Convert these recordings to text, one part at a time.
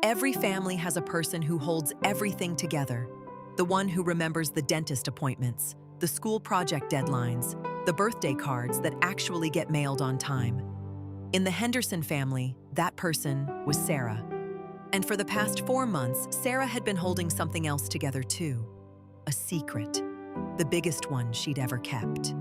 Every family has a person who holds everything together. The one who remembers the dentist appointments, the school project deadlines, the birthday cards that actually get mailed on time. In the Henderson family, that person was Sarah. And for the past 4 months, Sarah had been holding something else together too. A secret. The biggest one she'd ever kept.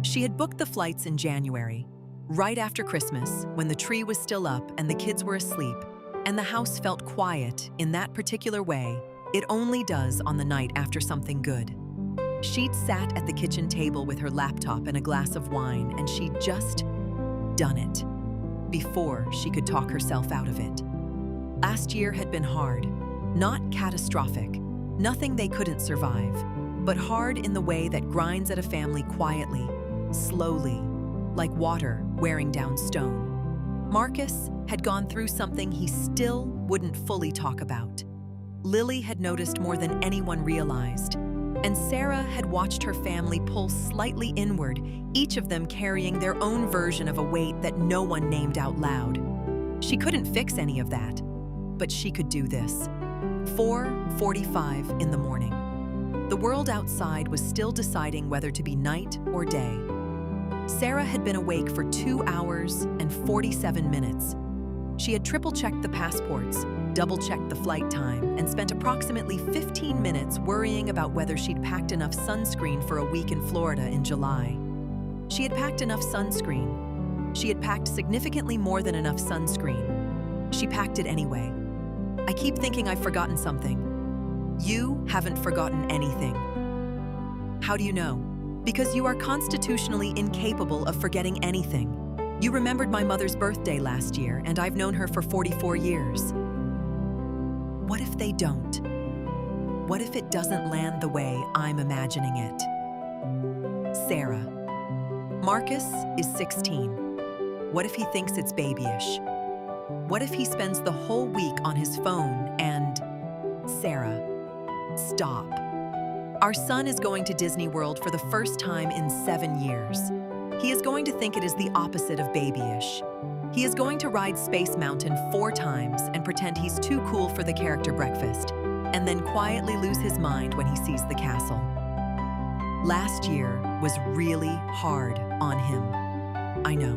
She had booked the flights in January, right after Christmas, when the tree was still up and the kids were asleep, and the house felt quiet in that particular way it only does on the night after something good. She'd sat at the kitchen table with her laptop and a glass of wine, and she'd just done it before she could talk herself out of it. Last year had been hard, not catastrophic, nothing they couldn't survive, but hard in the way that grinds at a family quietly, slowly, like water wearing down stone. Marcus had gone through something he still wouldn't fully talk about. Lily had noticed more than anyone realized, and Sarah had watched her family pull slightly inward, each of them carrying their own version of a weight that no one named out loud. She couldn't fix any of that, but she could do this. 4:45 in the morning. The world outside was still deciding whether to be night or day. Sarah had been awake for 2 hours and 47 minutes. She had triple-checked the passports, double-checked the flight time, and spent approximately 15 minutes worrying about whether she'd packed enough sunscreen for a week in Florida in July. She had packed enough sunscreen. She had packed significantly more than enough sunscreen. She packed it anyway. I keep thinking I've forgotten something. You haven't forgotten anything. How do you know? Because you are constitutionally incapable of forgetting anything. You remembered my mother's birthday last year, and I've known her for 44 years. What if they don't? What if it doesn't land the way I'm imagining it? Sarah. Marcus is 16. What if he thinks it's babyish? What if he spends the whole week on his phone and... Sarah, stop. Our son is going to Disney World for the first time in 7 years. He is going to think it is the opposite of babyish. He is going to ride Space Mountain 4 times and pretend he's too cool for the character breakfast, and then quietly lose his mind when he sees the castle. Last year was really hard on him. I know.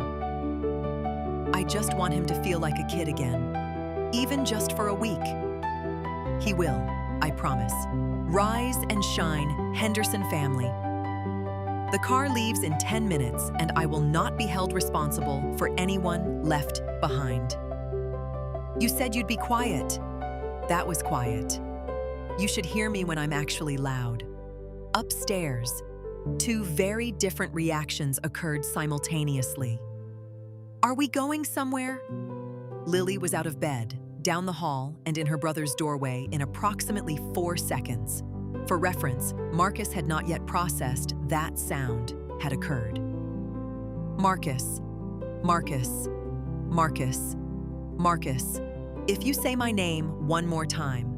I just want him to feel like a kid again, even just for a week. He will, I promise. Rise and shine, Henderson family. The car leaves in 10 minutes, and I will not be held responsible for anyone left behind. You said you'd be quiet. That was quiet. You should hear me when I'm actually loud. Upstairs, 2 very different reactions occurred simultaneously. Are we going somewhere? Lily was out of bed, down the hall, and in her brother's doorway in approximately 4 seconds. For reference, Marcus had not yet processed that sound had occurred. Marcus, Marcus, Marcus, Marcus. If you say my name one more time,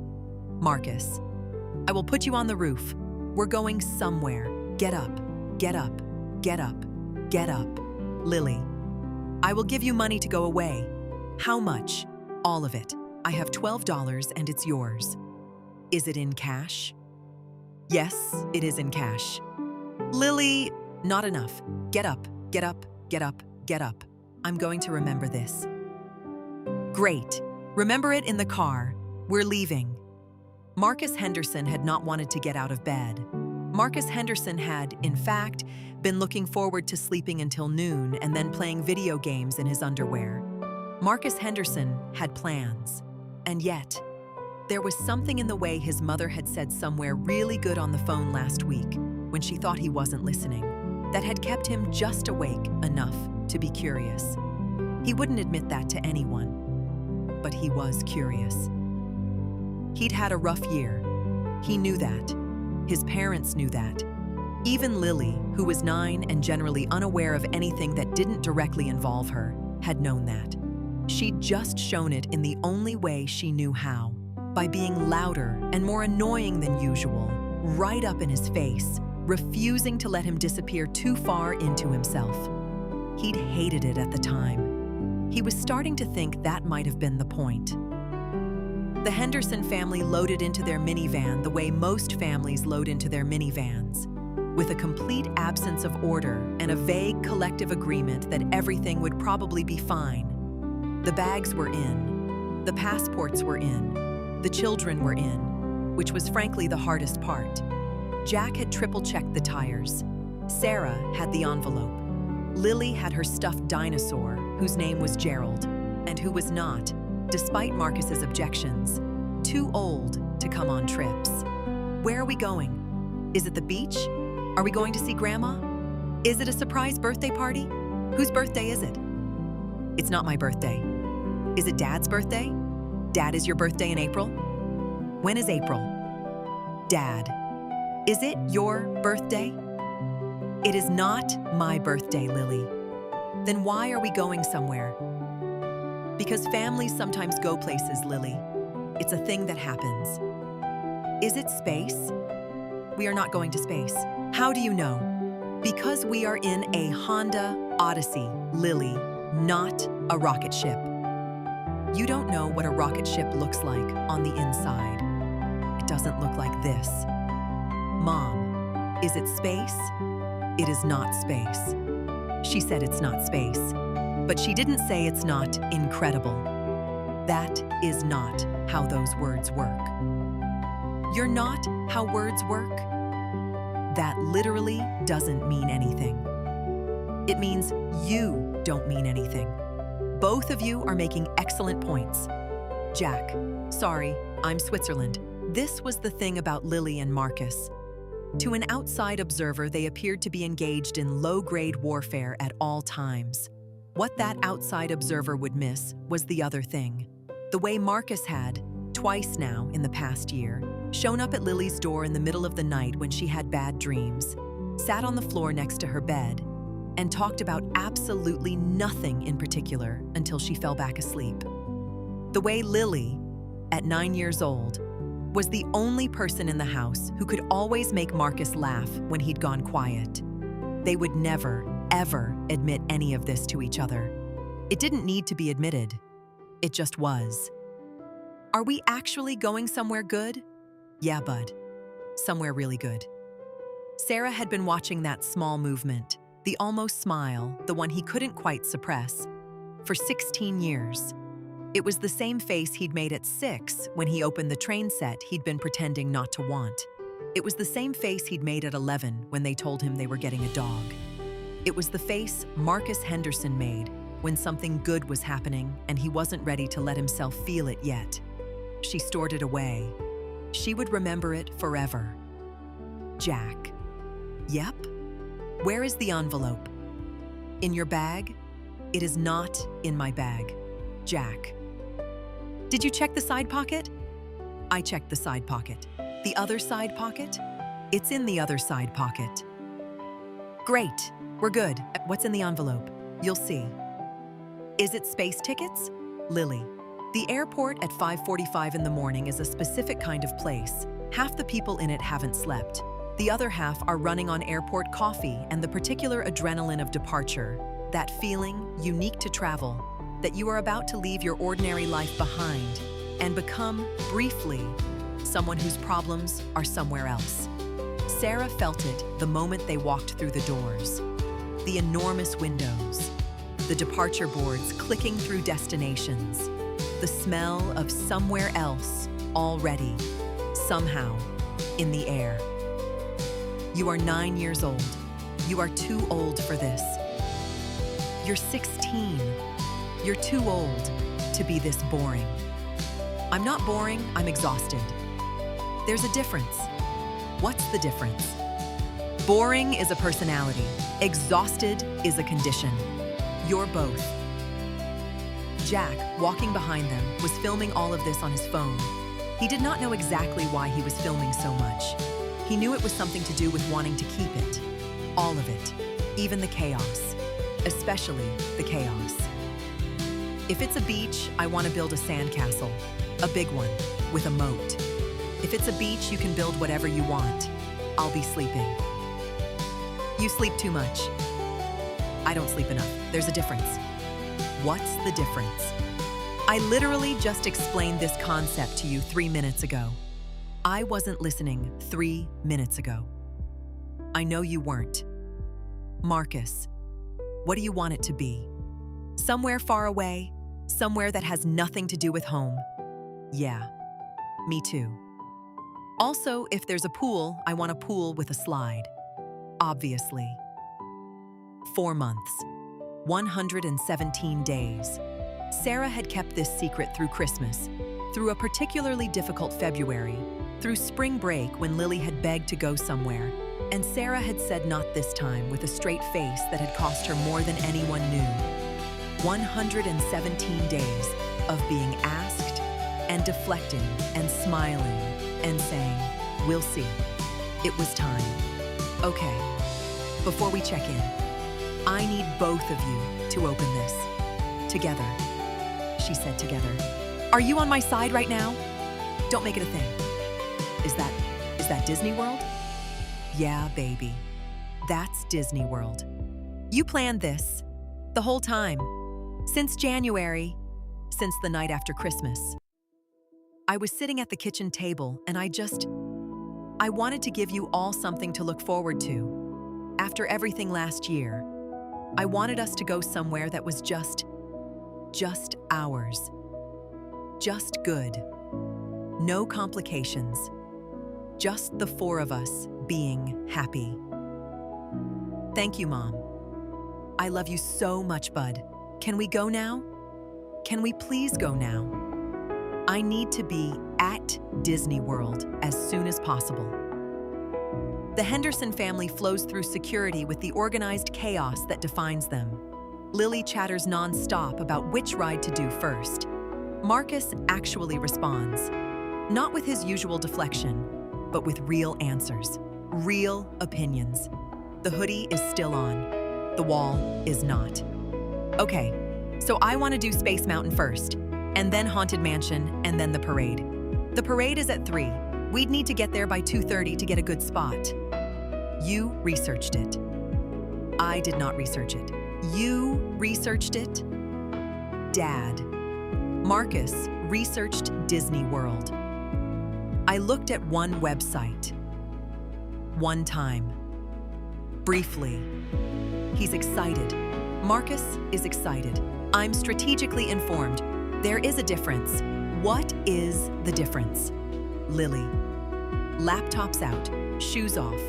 Marcus, I will put you on the roof. We're going somewhere. Get up, get up, get up, get up. Lily, I will give you money to go away. How much? All of it. I have $12 and it's yours. Is it in cash? Yes, it is in cash. Lily, not enough. Get up, get up, get up, get up. I'm going to remember this. Great. Remember it in the car. We're leaving. Marcus Henderson had not wanted to get out of bed. Marcus Henderson had, in fact, been looking forward to sleeping until noon and then playing video games in his underwear. Marcus Henderson had plans. And yet, there was something in the way his mother had said somewhere really good on the phone last week, when she thought he wasn't listening, that had kept him just awake enough to be curious. He wouldn't admit that to anyone, but he was curious. He'd had a rough year. He knew that. His parents knew that. Even Lily, who was 9 and generally unaware of anything that didn't directly involve her, had known that. She'd just shown it in the only way she knew how, by being louder and more annoying than usual, right up in his face, refusing to let him disappear too far into himself. He'd hated it at the time. He was starting to think that might have been the point. The Henderson family loaded into their minivan the way most families load into their minivans, with a complete absence of order and a vague collective agreement that everything would probably be fine. The bags were in, the passports were in, the children were in, which was frankly the hardest part. Jack had triple-checked the tires. Sarah had the envelope. Lily had her stuffed dinosaur, whose name was Gerald, and who was not, despite Marcus's objections, too old to come on trips. Where are we going? Is it the beach? Are we going to see Grandma? Is it a surprise birthday party? Whose birthday is it? It's not my birthday. Is it Dad's birthday? Dad, is your birthday in April? When is April? Dad, is it your birthday? It is not my birthday, Lily. Then why are we going somewhere? Because families sometimes go places, Lily. It's a thing that happens. Is it space? We are not going to space. How do you know? Because we are in a Honda Odyssey, Lily, not a rocket ship. You don't know what a rocket ship looks like on the inside. It doesn't look like this. Mom, is it space? It is not space. She said it's not space, but she didn't say it's not incredible. That is not how those words work. You're not how words work? That literally doesn't mean anything. It means you don't mean anything. Both of you are making excellent points. Jack, sorry, I'm Switzerland. This was the thing about Lily and Marcus. To an outside observer, they appeared to be engaged in low-grade warfare at all times. What that outside observer would miss was the other thing. The way Marcus had, twice now in the past year, shown up at Lily's door in the middle of the night when she had bad dreams, sat on the floor next to her bed, and talked about absolutely nothing in particular until she fell back asleep. The way Lily, at 9 years old, was the only person in the house who could always make Marcus laugh when he'd gone quiet. They would never, ever admit any of this to each other. It didn't need to be admitted. It just was. Are we actually going somewhere good? Yeah, bud. Somewhere really good. Sarah had been watching that small movement, the almost smile, the one he couldn't quite suppress, for 16 years. It was the same face he'd made at 6 when he opened the train set he'd been pretending not to want. It was the same face he'd made at 11 when they told him they were getting a dog. It was the face Marcus Henderson made when something good was happening and he wasn't ready to let himself feel it yet. She stored it away. She would remember it forever. Jack. Yep. Where is the envelope? In your bag? It is not in my bag. Jack. Did you check the side pocket? I checked the side pocket. The other side pocket? It's in the other side pocket. Great. We're good. What's in the envelope? You'll see. Is it space tickets? Lily. The airport at 5:45 in the morning is a specific kind of place. Half the people in it haven't slept. The other half are running on airport coffee and the particular adrenaline of departure, that feeling, unique to travel, that you are about to leave your ordinary life behind and become, briefly, someone whose problems are somewhere else. Sarah felt it the moment they walked through the doors. The enormous windows, the departure boards clicking through destinations, the smell of somewhere else already, somehow, in the air. You are 9 years old. You are too old for this. You're 16. You're too old to be this boring. I'm not boring, I'm exhausted. There's a difference. What's the difference? Boring is a personality. Exhausted is a condition. You're both. Jack, walking behind them, was filming all of this on his phone. He did not know exactly why he was filming so much. He knew it was something to do with wanting to keep it. All of it. Even the chaos. Especially the chaos. If it's a beach, I want to build a sandcastle. A big one, with a moat. If it's a beach, you can build whatever you want. I'll be sleeping. You sleep too much. I don't sleep enough. There's a difference. What's the difference? I literally just explained this concept to you 3 minutes ago. I wasn't listening 3 minutes ago. I know you weren't. Marcus, what do you want it to be? Somewhere far away? Somewhere that has nothing to do with home? Yeah, me too. Also, if there's a pool, I want a pool with a slide. Obviously. 4 months. 117 days. Sarah had kept this secret through Christmas, through a particularly difficult February, through spring break when Lily had begged to go somewhere, and Sarah had said not this time with a straight face that had cost her more than anyone knew. 117 days of being asked and deflecting and smiling and saying, "We'll see." It was time. Okay, before we check in, I need both of you to open this. Together. She said together. Are you on my side right now? Don't make it a thing. Is that Disney World? Yeah, baby. That's Disney World. You planned this the whole time. Since January. Since the night after Christmas. I was sitting at the kitchen table and I wanted to give you all something to look forward to. After everything last year, I wanted us to go somewhere that was just ours. Just good. No complications. Just the 4 of us being happy. Thank you, Mom. I love you so much, Bud. Can we go now? Can we please go now? I need to be at Disney World as soon as possible. The Henderson family flows through security with the organized chaos that defines them. Lily chatters non-stop about which ride to do first. Marcus actually responds, not with his usual deflection, but with real answers, real opinions. The hoodie is still on. The wall is not. Okay, so I want to do Space Mountain first, and then Haunted Mansion, and then the parade. The parade is at 3. We'd need to get there by 2:30 to get a good spot. You researched it. I did not research it. You researched it? Dad. Marcus researched Disney World. I looked at one website. One time. Briefly. He's excited. Marcus is excited. I'm strategically informed. There is a difference. What is the difference? Lily. Laptops out, shoes off,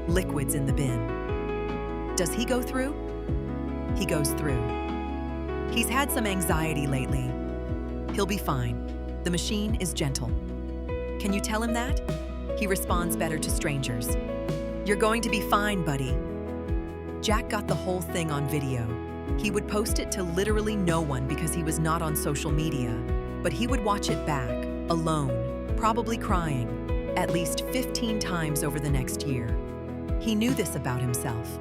liquids in the bin. Does he go through? He goes through. He's had some anxiety lately. He'll be fine. The machine is gentle. Can you tell him that? He responds better to strangers. You're going to be fine, buddy. Jack got the whole thing on video. He would post it to literally no one because he was not on social media, but he would watch it back, alone, probably crying, at least 15 times over the next year. He knew this about himself.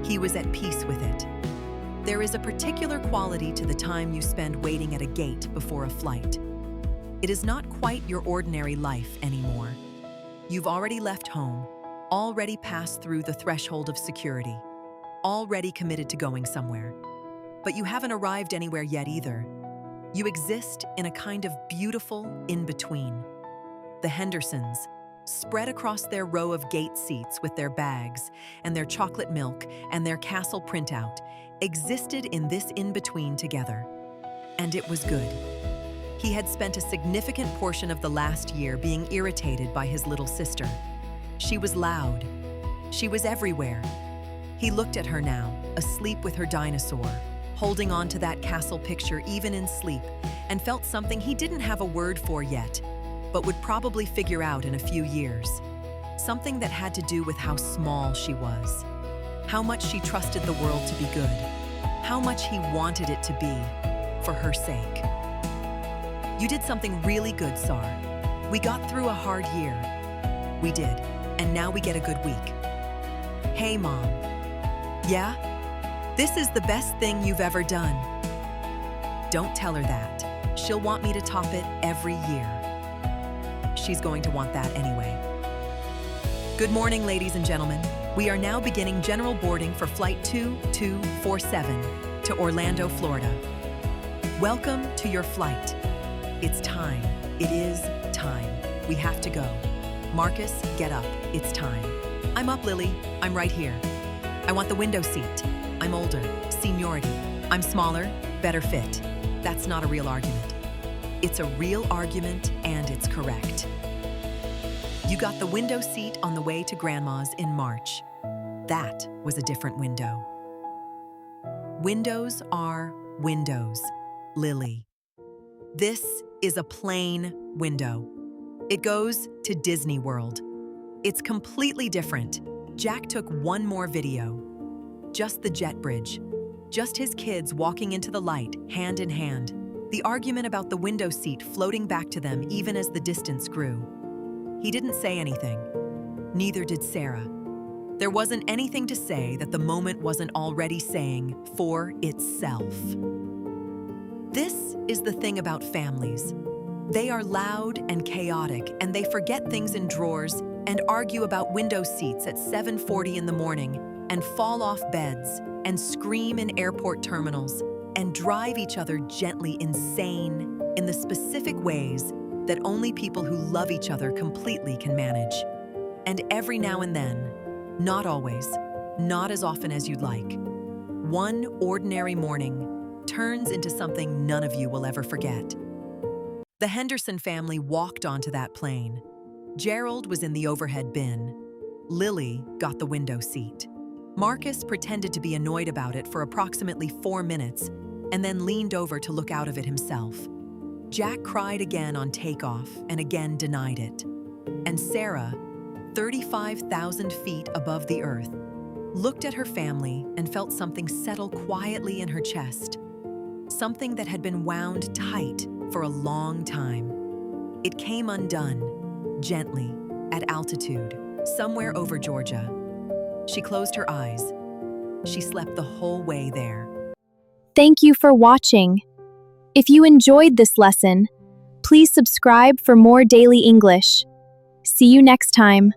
He was at peace with it. There is a particular quality to the time you spend waiting at a gate before a flight. It is not quite your ordinary life anymore. You've already left home, already passed through the threshold of security, already committed to going somewhere. But you haven't arrived anywhere yet either. You exist in a kind of beautiful in-between. The Hendersons, spread across their row of gate seats with their bags and their chocolate milk and their castle printout, existed in this in-between together. And it was good. He had spent a significant portion of the last year being irritated by his little sister. She was loud. She was everywhere. He looked at her now, asleep with her dinosaur, holding on to that castle picture even in sleep, and felt something he didn't have a word for yet, but would probably figure out in a few years. Something that had to do with how small she was, how much she trusted the world to be good, how much he wanted it to be, for her sake. You did something really good, Sar. We got through a hard year. We did, and now we get a good week. Hey, Mom. Yeah? This is the best thing you've ever done. Don't tell her that. She'll want me to top it every year. She's going to want that anyway. Good morning, ladies and gentlemen. We are now beginning general boarding for Flight 2247 to Orlando, Florida. Welcome to your flight. It's time. It is time. We have to go. Marcus, get up. It's time. I'm up, Lily. I'm right here. I want the window seat. I'm older. Seniority. I'm smaller. Better fit. That's not a real argument. It's a real argument, and it's correct. You got the window seat on the way to Grandma's in March. That was a different window. Windows are windows, Lily. This is a plain window. It goes to Disney World. It's completely different. Jack took one more video. Just the jet bridge. Just his kids walking into the light, hand in hand. The argument about the window seat floating back to them even as the distance grew. He didn't say anything. Neither did Sarah. There wasn't anything to say that the moment wasn't already saying for itself. This is the thing about families. They are loud and chaotic, and they forget things in drawers and argue about window seats at 7:40 in the morning and fall off beds and scream in airport terminals and drive each other gently insane in the specific ways that only people who love each other completely can manage. And every now and then, not always, not as often as you'd like, one ordinary morning turns into something none of you will ever forget. The Henderson family walked onto that plane. Gerald was in the overhead bin. Lily got the window seat. Marcus pretended to be annoyed about it for approximately 4 minutes and then leaned over to look out of it himself. Jack cried again on takeoff and again denied it. And Sarah, 35,000 feet above the earth, looked at her family and felt something settle quietly in her chest. Something that had been wound tight for a long time. It came undone, gently, at altitude, somewhere over Georgia. She closed her eyes. She slept the whole way there. Thank you for watching. If you enjoyed this lesson, please subscribe for more daily English. See you next time.